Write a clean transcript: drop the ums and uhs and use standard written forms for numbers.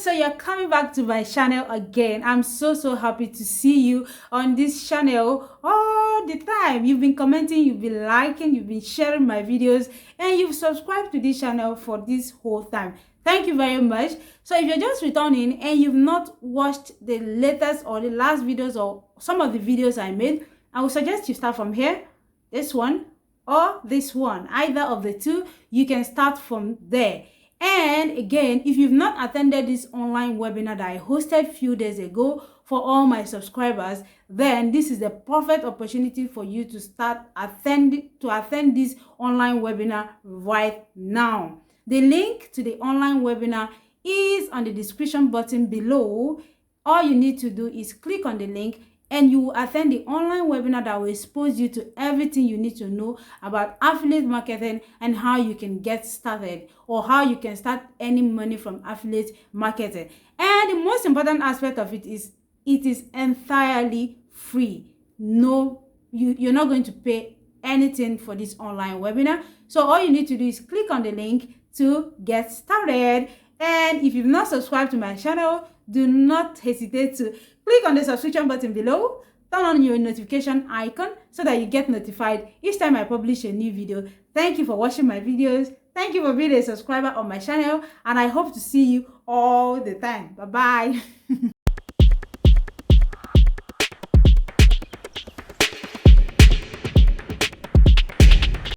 So you're coming back to my channel again. I'm so happy to see you on this channel all the time. You've been commenting, you've been liking, you've been sharing my videos, and you've subscribed to this channel for this whole time. Thank you very much. So if you're just returning and you've not watched the latest or the last videos or some of the videos I made, I would suggest you start from here, this one, or this one. Either of the two, you can start from there. And again, if you've not attended this online webinar that I hosted a few days ago for all my subscribers, then this is the perfect opportunity for you to attend this online webinar right now. The link to the online webinar is on the description button below. All you need to do is click on the link and you will attend the online webinar that will expose you to everything you need to know about affiliate marketing and how you can get started or how you can start earning money from affiliate marketing. And the most important aspect of it is entirely free. No, you're not going to pay anything for this online webinar. So all you need to do is click on the link to get started. And if you've not subscribed to my channel, do not hesitate to click on the subscription button below, turn on your notification icon so that you get notified each time I publish a new video. Thank you for watching my videos. Thank you for being a subscriber on my channel, and I hope to see you all the time. Bye-bye.